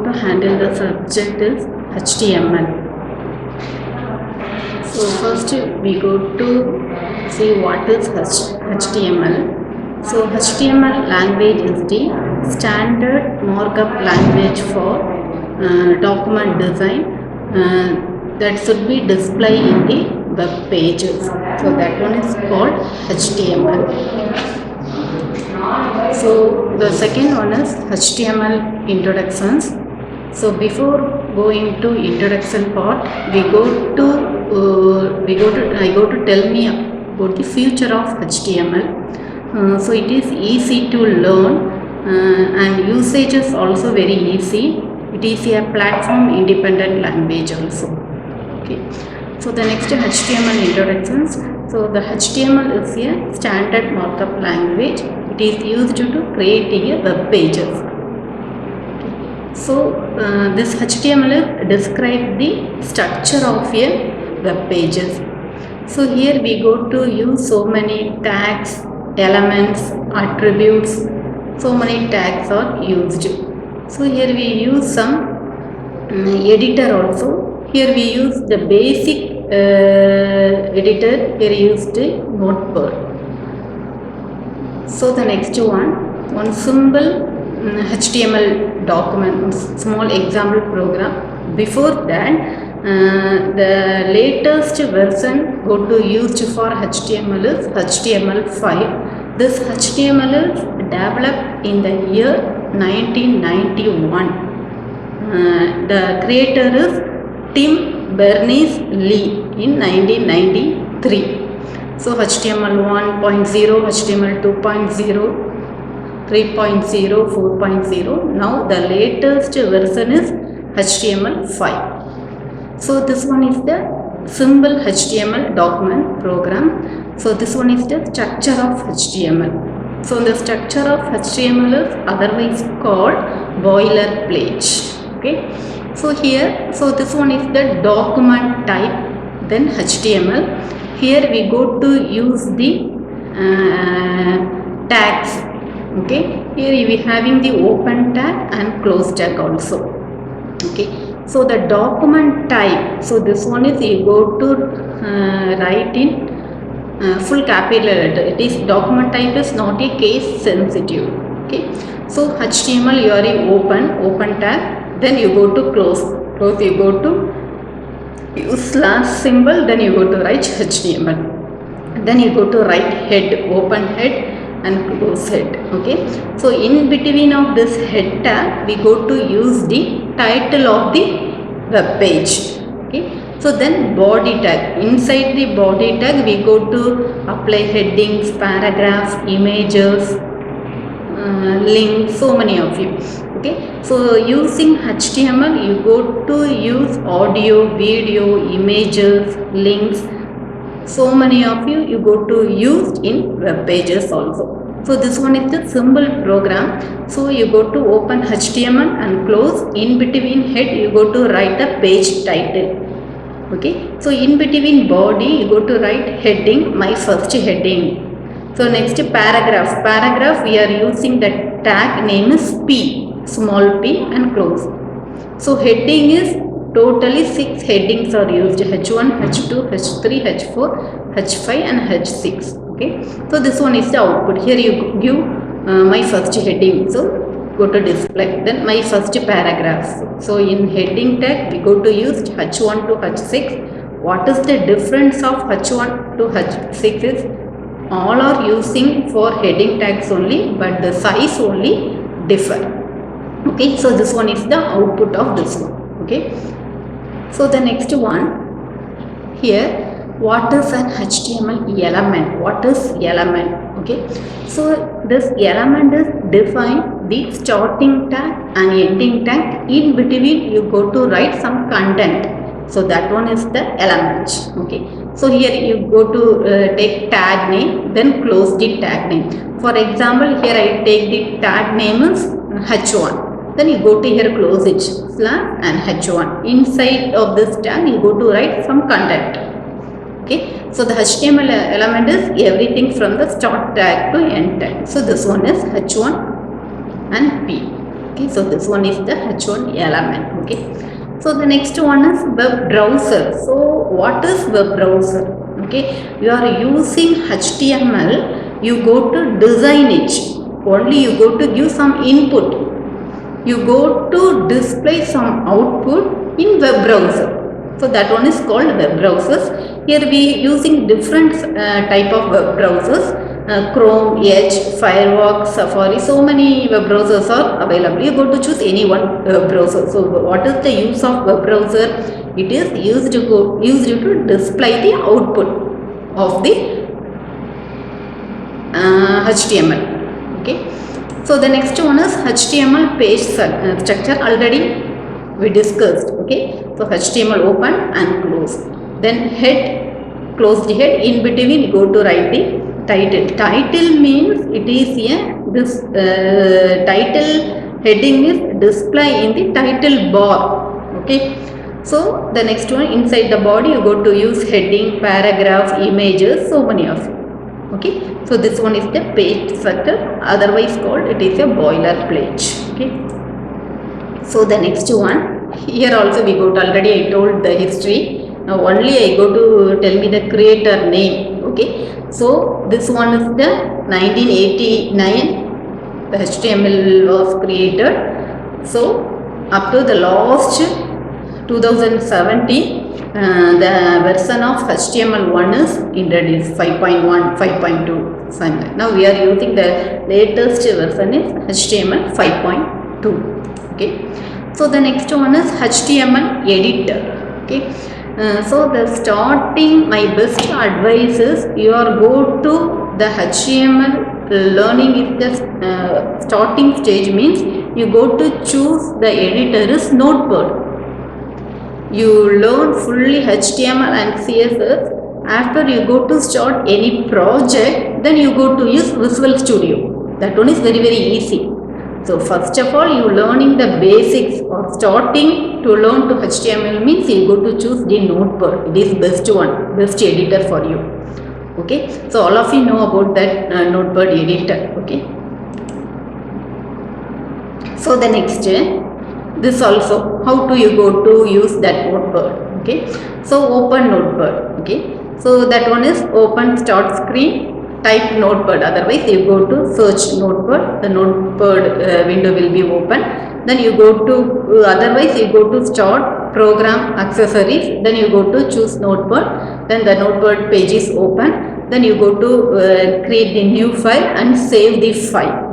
to handle the subject is HTML. So first we go to see what is HTML. So HTML language is the standard markup language for document design that should be displayed in the web pages. So that one is called HTML. So the second one is HTML introductions. So before going to introduction part, I go to tell me about the future of HTML. So it is easy to learn and usage is also very easy. It is a platform independent language also. Okay. So the next HTML introductions. So the HTML is a standard markup language. It is used to create a web pages. So this HTML describes the structure of a web pages. So here we go to use so many tags, elements, attributes. So many tags are used. So here we use some editor also. Here we use the basic editor. Here used Notepad. So the next one simple HTML document, small example program. Before that, the latest version go to used for HTML is HTML5. This HTML is developed in the year 1991. The creator is Tim Berners-Lee in 1993. So HTML 1.0, HTML 2.0, 3.0, 4.0. Now the latest version is HTML5. So this one is the simple HTML document program. So this one is the structure of HTML. So the structure of HTML is otherwise called boilerplate. Okay. So here, so this one is the document type, then HTML. Here we go to use the tags. Okay, here we having the open tag and close tag also. Okay, so the document type. So this one is you go to write in full capital letter. It is document type is not a case sensitive. Okay, so HTML you are in open tag. Then you go to close. You go to use slash symbol. Then you go to write HTML. Then you go to write head, open head and close head. Okay, so in between of this head tag we go to use the title of the web page. Okay, so then body tag. Inside the body tag we go to apply headings, paragraphs, images, links, so many of you. Okay, so using HTML you go to use audio, video, images, links. So many of you go to use in web pages also. So this one is the simple program. So you go to open HTML and close. In between head you go to write the page title. Okay, so in between body you go to write heading, my first heading. So next paragraph we are using the tag name is P, small p and close. So heading is totally 6 headings are used, H1, H2, H3, H4, H5 and H6. Okay, so this one is the output. Here you give my first heading. So go to display. Then my first paragraph. So in heading tag we go to use H1 to H6. What is the difference of H1 to H6 is all are using for heading tags only, but the size only differ. Okay, so this one is the output of this one. Okay, so the next one here, what is an HTML element? What is element? Okay, so this element is define the starting tag and ending tag. In between you go to write some content. So that one is the element. Okay, so here you go to take tag name, then close the tag name. For example, here I take the tag name is H1. Then you go to here close it slash and H1. Inside of this tag you go to write some content. Okay, so the HTML element is everything from the start tag to end tag. So this one is H1 and P. Okay, so this one is the H1 element. Okay, so the next one is web browser. So what is web browser? Okay, you are using HTML, you go to design it. Only you go to give some input. You go to display some output in web browser. So that one is called web browsers. Here we using different type of web browsers. Chrome, Edge, Firefox, Safari, so many web browsers are available. You go to choose any one web browser. So what is the use of web browser? It is used to display the output of the HTML. Okay. So the next one is HTML page structure. Already we discussed. Okay. So HTML open and close. Then head, close the head. In between you go to write the title. Title means it is this title heading is display in the title bar. Okay. So the next one, inside the body you go to use heading, paragraph, images, so many of it. Okay, so this one is the page structure, otherwise called it is a boilerplate. Okay, so the next one, here also we got, already I told the history. Now only I go to tell me the creator name. Okay, so this one is the 1989 the HTML was created. So up to the last 2017 the version of HTML1 is introduced, 5.1, 5.2. Now we are using the latest version is HTML 5.2. Okay, so the next one is HTML editor. Okay, so the starting, my best advice is you are go to the HTML learning is the starting stage, means you go to choose the editor is Notepad. You learn fully HTML and CSS. After you go to start any project, then you go to use Visual Studio. That one is very easy. So first of all, you learning the basics or starting to learn to HTML means you go to choose the Notepad. It is best one, best editor for you. Okay, so all of you know about that Notepad editor. Okay, so the next this also, how do you go to use that Notepad? Okay, so open Notepad. Okay, so that one is open start screen, type Notepad, otherwise you go to search Notepad, the Notepad window will be open. Then you go to otherwise you go to start program accessories, then you go to choose Notepad, then the Notepad page is open, then you go to create the new file and save the file.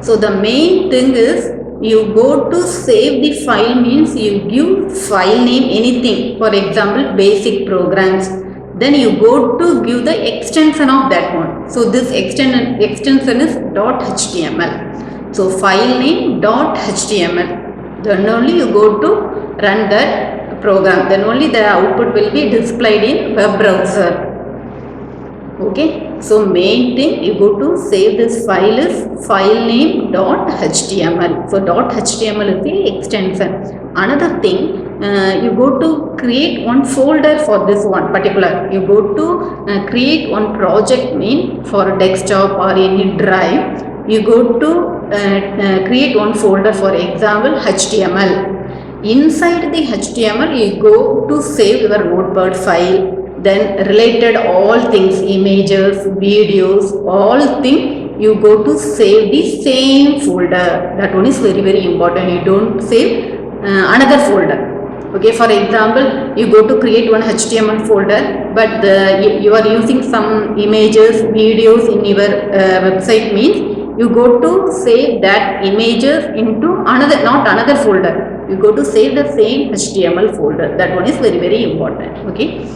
So the main thing is you go to save the file means you give file name anything, for example basic programs, then you go to give the extension of that one. So this extension is .html. So file name .html. Then only you go to run that program. Then only the output will be displayed in web browser. Okay, so main thing you go to save this file is file name .html. So .html is the extension. Another thing, you go to create one folder for this one particular. You go to create one project mean for desktop or any drive. You go to create one folder, for example HTML. Inside the HTML you go to save your Notepad file. Then related all things, images, videos, all things you go to save the same folder. That one is very important. You don't save another folder. Okay, for example, you go to create one HTML folder, but you are using some images, videos in your website means you go to save that images into another, not another folder. You go to save the same HTML folder. That one is very important. Okay.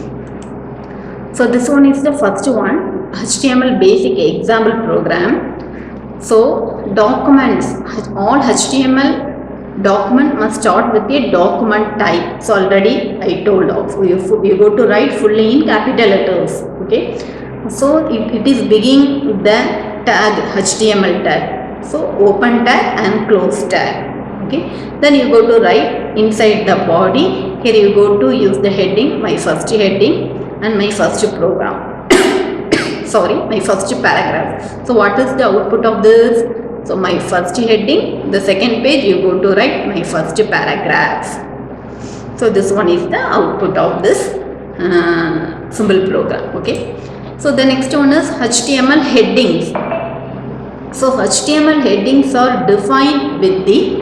So this one is the first one, HTML basic example program. So documents, all HTML document must start with a document type. So already I told of, you go to write fully in capital letters. Okay, so it is begin the tag, HTML tag. So open tag and close tag. Okay, then you go to write inside the body. Here you go to use the heading, my first heading and my first program. Sorry, my first paragraph. So what is the output of this? So my first heading, the second page you go to write my first paragraph. So this one is the output of this symbol program. Okay. So the next one is HTML headings. So HTML headings are defined with the,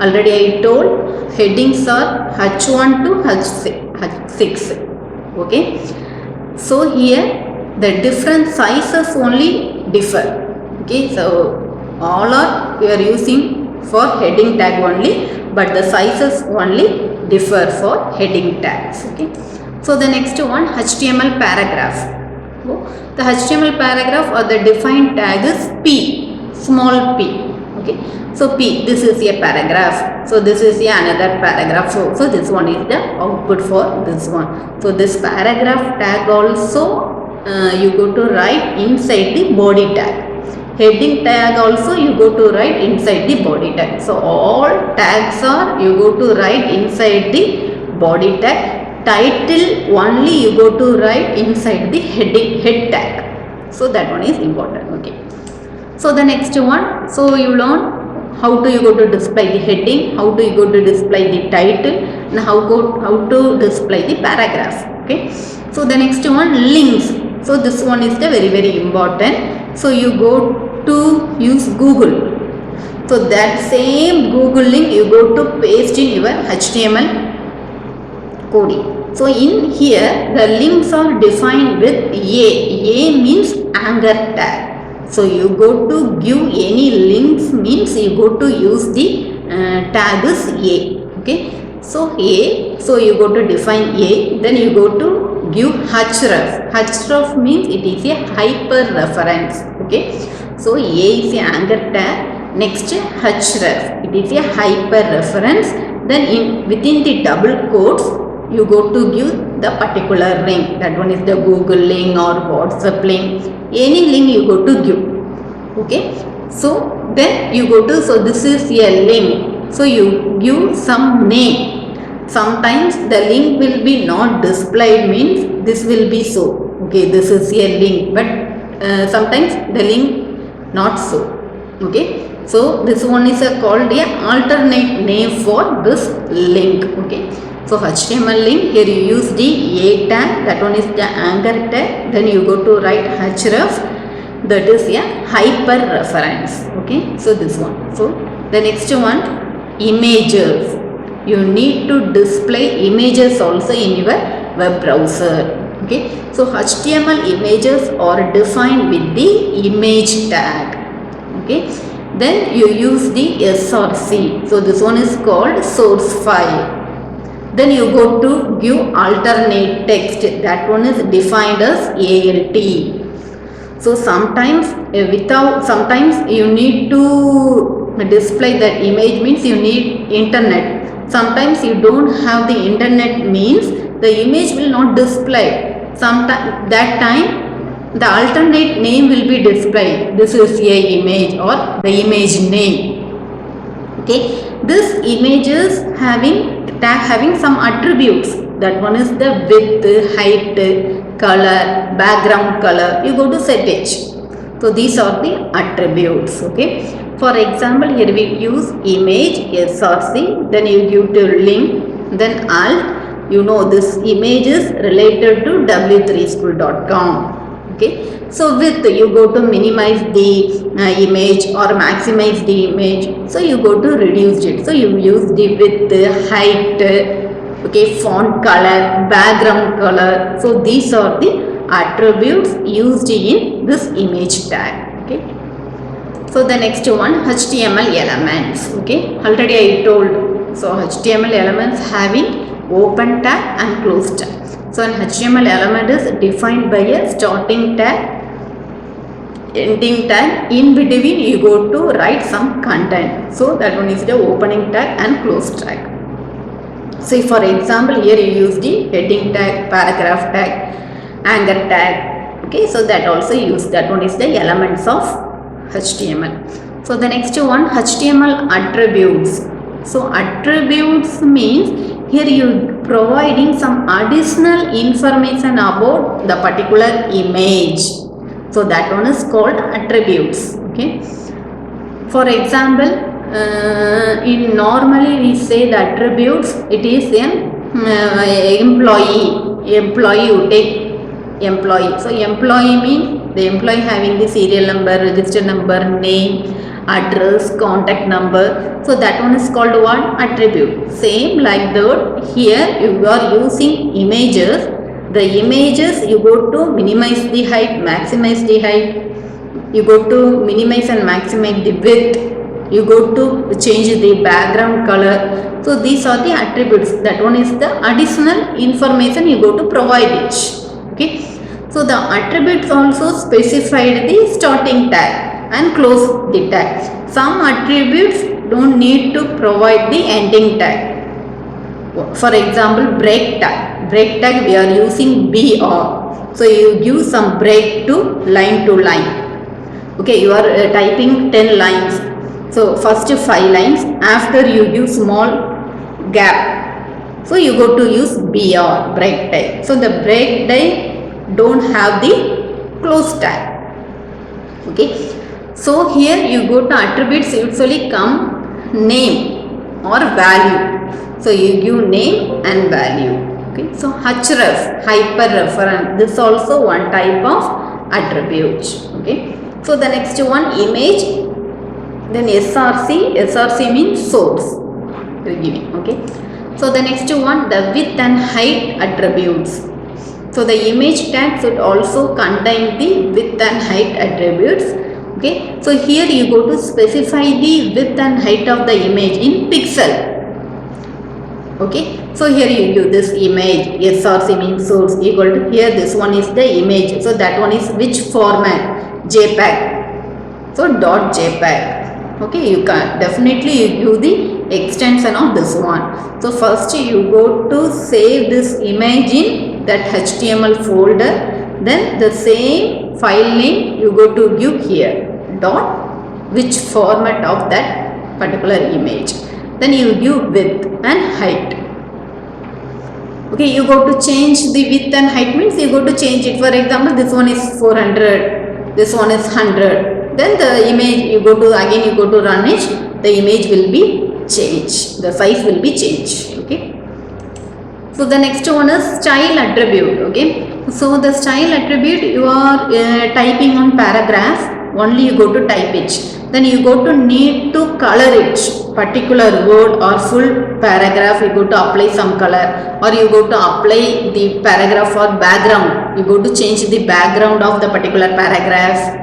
already I told, headings are H1 to H6. Okay. So here the different sizes only differ. Okay. So all are we are using for heading tag only, but the sizes only differ for heading tags. Okay. So the next one, HTML paragraph. The HTML paragraph or the defined tag is P, small p. Okay. So P, this is a paragraph. So this is another paragraph. So this one is the output for this one. So this paragraph tag also you go to write inside the body tag. Heading tag also you go to write inside the body tag. So all tags are you go to write inside the body tag. Title only you go to write inside the head tag. So that one is important. Okay. So the next one, so you learn how do you go to display the heading, how do you go to display the title, and how to display the paragraph. Okay. So the next one, links. So this one is the very important. So you go to use Google. So that same Google link you go to paste in your HTML coding. So in here the links are defined with A means anchor tag. So you go to give any links means you go to use the tag is A. Okay. So A, so you go to define A, then you go to give href. Href means it is a hyperreference. Okay. So A is a anchor tag. Next href, it is a hyperreference. Then within the double quotes you go to give the particular link. That one is the Google link or WhatsApp link. Any link you go to give. Okay. So then you go to, so this is a link. So you give some name. Sometimes the link will be not displayed means this will be so. Okay, this is a link, but sometimes the link not so. Okay. So this one is called a alternate name for this link. Okay. So HTML link, here you use the A tag, that one is the anchor tag, then you go to write href, that is a hyperreference. Okay. So this one. So the next one, images. You need to display images also in your web browser. Okay. So HTML images are defined with the image tag. Okay. Then you use the src. So this one is called source file. Then you go to give alternate text. That one is defined as alt. So sometimes sometimes you need to display that image means you need internet. Sometimes you don't have the internet means the image will not display. Sometime that time the alternate name will be displayed. This is a image or the image name. Okay. This image is having some attributes. That one is the width, height, color, background color. You go to set it. So these are the attributes. Okay. For example, here we use image src, then you give to link, then alt. You know this image is related to w3school.com. Okay. So width, you go to minimize the image or maximize the image. So you go to reduce it. So you use the width, height, okay, font color, background color. So these are the attributes used in this image tag. Okay. So the next one, HTML elements. Okay. Already I told. So HTML elements having open tag and close tag. So an HTML element is defined by a starting tag, ending tag. In between you go to write some content. So that one is the opening tag and close tag. Say for example, here you use the heading tag, paragraph tag, anchor tag. Okay, so that also use, that one is the elements of HTML. So the next one, HTML attributes. So attributes means here you providing some additional information about the particular image. So that one is called attributes. Okay. For example, in normally we say the attributes, it is an employee you take employee. So employee means the employee having the serial number, register number, name, address, contact number. So that one is called what? Attribute. Same like that, here you are using images. The images you go to minimize the height, maximize the height. You go to minimize and maximize the width. You go to change the background color. So these are the attributes. That one is the additional information you go to provide it. Okay. So the attributes also specified the starting tag and close the tag. Some attributes don't need to provide the ending tag. For example, break tag. Break tag we are using BR. So you give some break to line. Okay, you are typing 10 lines. So first 5 lines, after you give small gap. So you go to use BR, break tag. So the break tag don't have the close tag. Okay. So here you go to attributes, usually come name or value. So you give name and value. Okay. So href, hyperreference, this also one type of attribute. Okay. So the next one, image, then SRC means source. Okay. So the next one, the width and height attributes. So the image tag should also contain the width and height attributes. Okay. So here you go to specify the width and height of the image in pixel. Okay. So here you give this image, SRC means source, equal to, here this one is the image. So that one is which format? JPEG. So .jpeg. Okay, you can definitely you give the extension of this one. So first you go to save this image in that HTML folder. Then the same file name you go to give here. Which format of that particular image. Then you give width and height. Okay, you go to change the width and height means you go to change it. For example, this one is 400. This one is 100. Then the image you go to, again you go to run it, the image will be changed, the size will be changed. Okay. So the next one is style attribute. Okay. So the style attribute, you are typing on paragraph, only you go to type it. Then you go to need to color it, particular word or full paragraph, you go to apply some color, or you go to apply the paragraph or background, you go to change the background of the particular paragraph.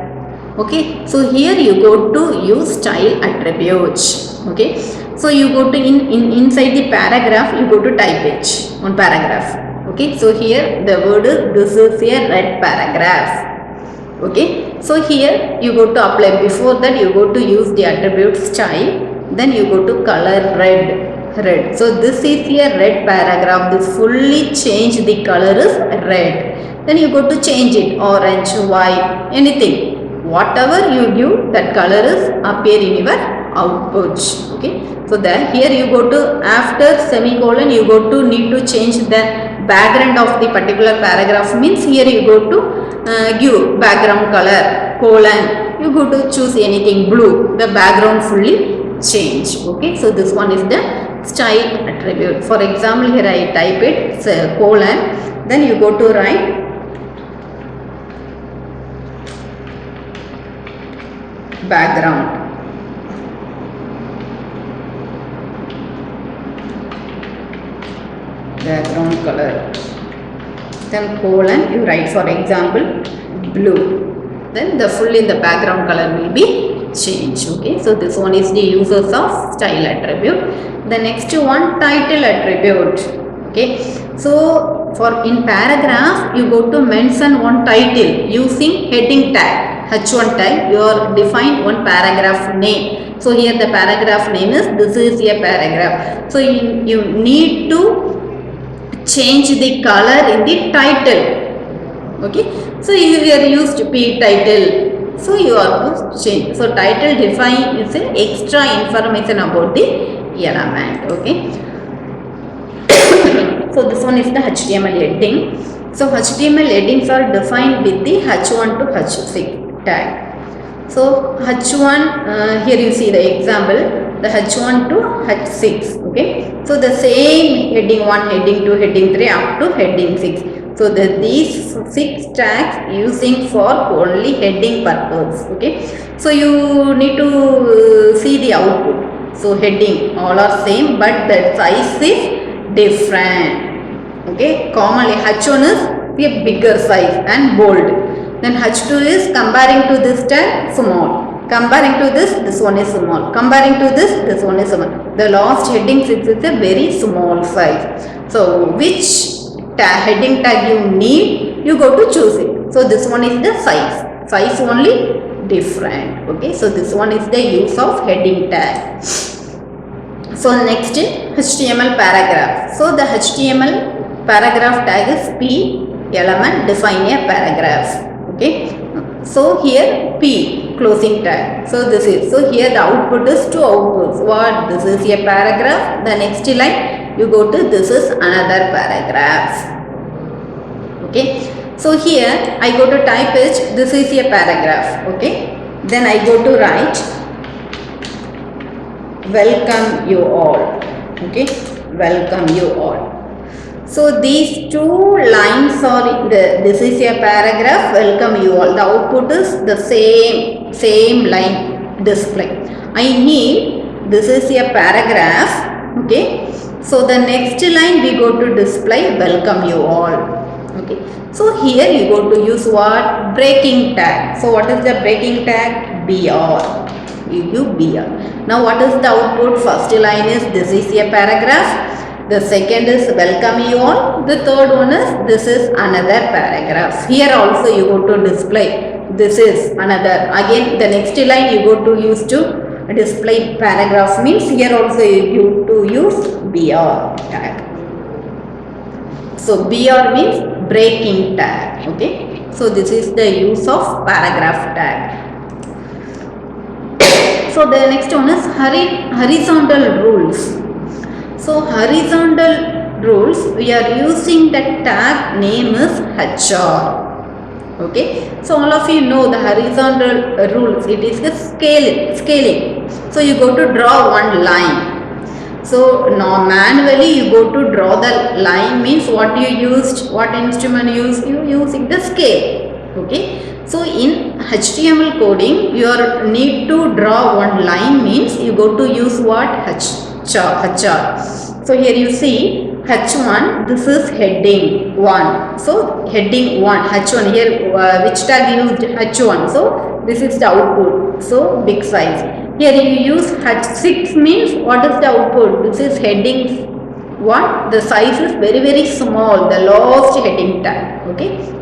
Okay, so here you go to use style attributes. Okay, so you go to inside the paragraph, you go to type it on paragraph. Okay, so here the word is, this is a red paragraph. Okay, so here you go to apply. Before that you go to use the attribute style. Then you go to color red. So this is a red paragraph. This fully changed, the color is red. Then you go to change it, orange, white, anything. Whatever you give, that color is appear in your output. Okay, so then here you go to, after semicolon you go to need to change the background of the particular paragraph, means here you go to give background color, colon, you go to choose anything, blue, the background fully change. Okay, so this one is the style attribute. For example, here I type it, say, colon, then you go to write background. Background color, then colon, you write for example blue, then the full in the background color will be changed. Okay, so this one is the uses of style attribute. The next one, title attribute. Okay, so for in paragraph you go to mention one title using heading tag, H1 tag, you are define one paragraph name. So here the paragraph name is, this is a paragraph. So you need to change the color in the title. Okay, so you are used P title, so you are to change. So title define is a extra information about the element. Okay, so this one is the HTML heading. So HTML headings are defined with the H1 to H6 tag. So H1, here you see the example, the H1 to H6. Okay, so the same heading 1, heading 2, heading 3 up to heading 6. So these 6 tags using for only heading purpose. Okay, so you need to see the output. So heading all are same, but the size is different. Okay, commonly H1 is a bigger size and bold. Then H2 is comparing to this tag small. Comparing to this one is small. Comparing to this one is small. The last heading 6 is a very small size. So which heading tag you need, you go to choose it. So this one is the size. Size only different. Okay, so this one is the use of heading tag. So next HTML paragraph. So the HTML paragraph tag is P element define a paragraph. Okay, so here P closing tag. So this is, so here the output is two outputs. What? This is a paragraph. The next line you go to, this is another paragraph. Okay, so here I go to type it, this is a paragraph. Okay, then I go to write welcome you all. Okay, welcome you all. So these two lines are in the, this is a paragraph, welcome you all. The output is the same line display. I need, this is a paragraph. Okay, so the next line we go to display welcome you all. Okay, so here you go to use what? Breaking tag. So what is the breaking tag? BR. You give BR. Now what is the output? First line is, this is a paragraph. The second is welcome you all. The third one is, this is another paragraph. Here also you go to display, this is another. Again the next line you go to use to display paragraph, means here also you to use BR tag. So BR means breaking tag. Okay, so this is the use of paragraph tag. So the next one is horizontal rules. So horizontal rules, we are using the tag name is HR. Okay, so all of you know the horizontal rules, it is the scaling. So you go to draw one line. So now manually you go to draw the line, means what you used, what instrument you used, you using the scale. Okay, so in HTML coding you need to draw one line, means you go to use what? HR. So here you see H1, this is heading 1. So heading 1, H1 here, which tag used? H1. So this is the output. So big size. Here you use H6, means what is the output? This is heading 1. The size is very small, the last heading tag. Okay.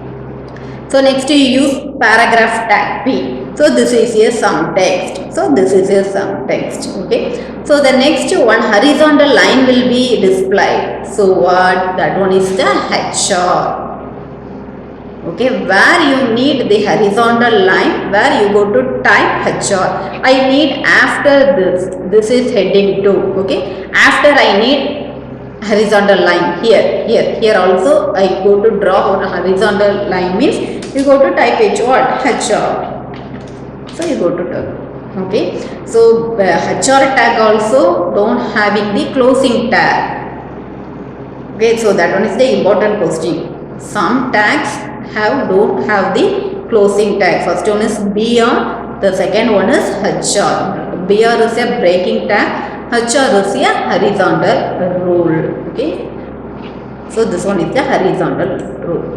So next you use paragraph tag P. So this is a some text. So this is a some text. Okay. So the next one, horizontal line will be displayed. So what? That one is the HR. Okay, where you need the horizontal line, where you go to type HR. I need after this. This is heading 2. Okay. After I need horizontal line here also I go to draw a horizontal line, means you go to type what? HR. So you go to tag. Okay, so HR tag also don't having the closing tag. Okay, so that one is the important question. Some tags don't have the closing tag. First one is BR, the second one is HR. BR is a breaking tag, HR is a horizontal rule. Okay, so this one is the horizontal rule.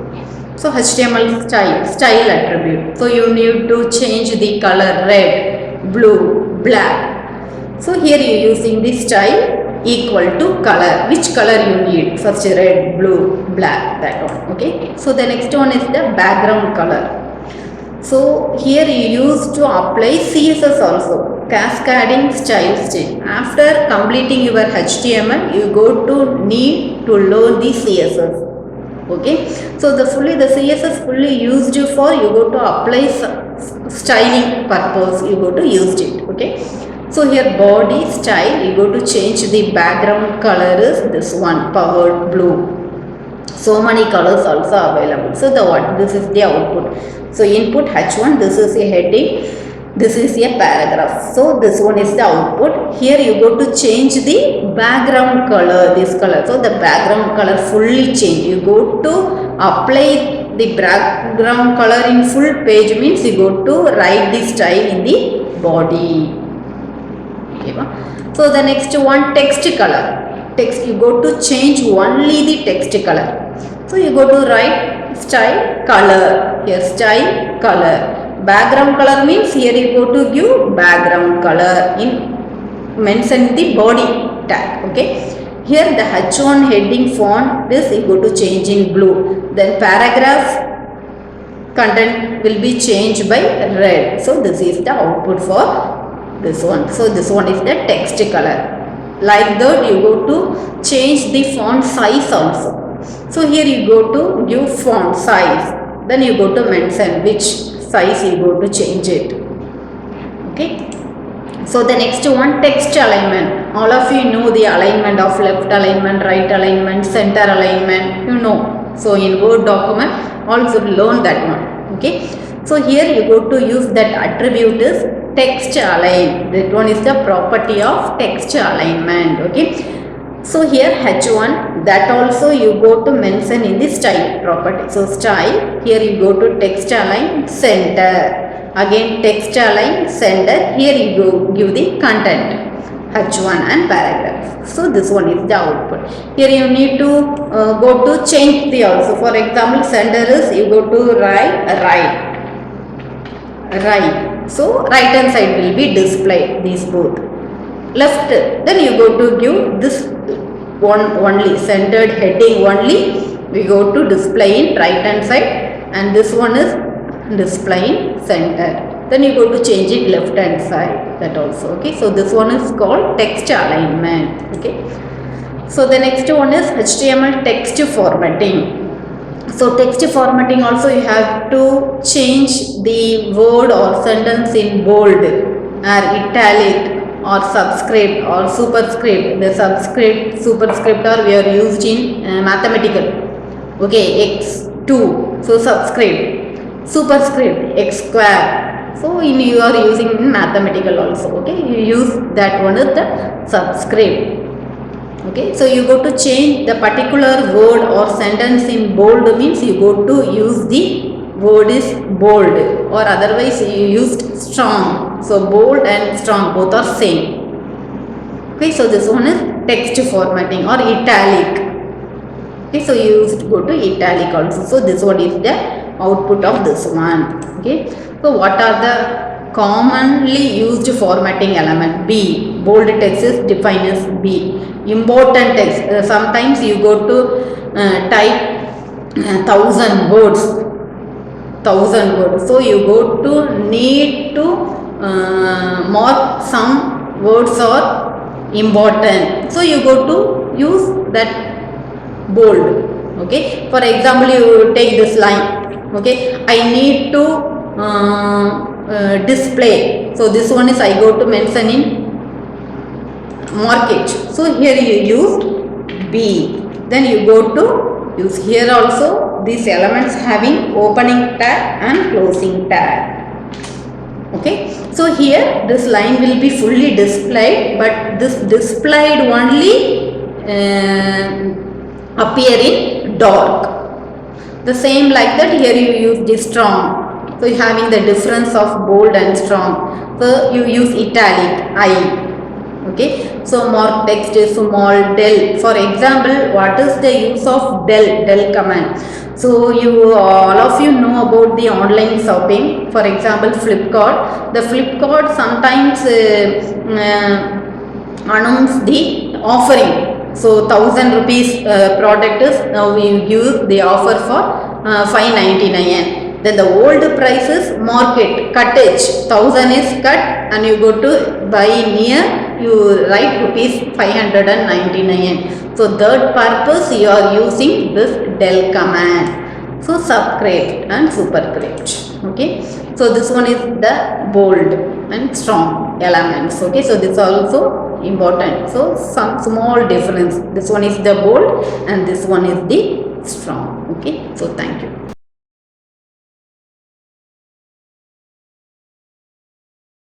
So HTML style attribute. So you need to change the color red, blue, black. So here you using the style equal to color. Which color you need? First red, blue, black, that one. Okay. So the next one is the background color. So here you use to apply CSS also, cascading style state. After completing your HTML, you go to need to learn the CSS. Okay, so the CSS fully used for, you go to apply styling purpose, you go to use it. Okay, so here body style, you go to change the background color is this one, powered blue. So many colors also available. So this is the output. So input H1, this is a heading, This is a paragraph. So this one is the output. Here you go to change the background color, this color. So the background color fully change. You go to apply the background color in full page, means you go to write the style in the body. Okay. So the next one, text color. Text, you go to change only the text color. So you go to write style color. Here style color. Background color means here you go to give background color in mention the body tag. Okay. Here the H1 heading font, this you go to change in blue. Then paragraph content will be changed by red. So this is the output for this one. So this one is the text color. Like that you go to change the font size also. So here you go to give font size. Then you go to mention which size you go to change it. Okay. So the next one, text alignment. All of you know the alignment of left alignment, right alignment, center alignment, you know. So in Word document also learn that one. Okay. So here you go to use that attribute is text align. That one is the property of text alignment. Okay. So here H1, that also you go to mention in the style property. So style, here you go to text align center. Again text align center. Here you go give the content H1 and paragraph. So this one is the output. Here you need to go to change the also. For example, center is you go to right. So right hand side will be displayed, these both. Left, then you go to give this one only, centered heading only, we go to display in right hand side, and this one is display in center. Then you go to change it left hand side, that also. Okay. So this one is called text alignment. Okay. So the next one is HTML text formatting. So text formatting also you have to change the word or sentence in bold or italic or subscript or superscript. The subscript, superscript are we are used in mathematical. Okay, x2. So subscript, superscript, x square. So in you are using in mathematical also. Okay, you use that one as the subscript. Okay, so you go to change the particular word or sentence in bold, means you go to use the word is bold, or otherwise you used strong. So bold and strong both are same. Okay, so this one is text formatting or italic. Okay, so you used to go to italic also. So this one is the output of this one. Okay, so what are the commonly used formatting element? B. Bold text is defined as B. Important text, sometimes you go to type 1000 words. So you go to need to mark some words are important. So you go to use that bold. Okay. For example, you take this line. Okay. I need to display. So this one is I go to mention in market. So here you use B. Then you go to use here also these elements having opening tag and closing tag. Okay. So here this line will be fully displayed, but this displayed only appear in dark. The same like that here you use the strong. So you having the difference of bold and strong. So you use italic I. Okay. So mark text is small del. For example, what is the use of del command? So you all of you know about the online shopping. For example, Flipkart. The Flipkart sometimes announce the offering. So 1000 rupees product is now we give the offer for 599. Then the old price is market cuttage, 1000 is cut, and you go to buy near, you write rupees 599. So that purpose you are using this del command. So subscript and superscript. Okay. So this one is the bold and strong elements. Okay. So this also important. So some small difference. This one is the bold and this one is the strong. Okay. So thank you.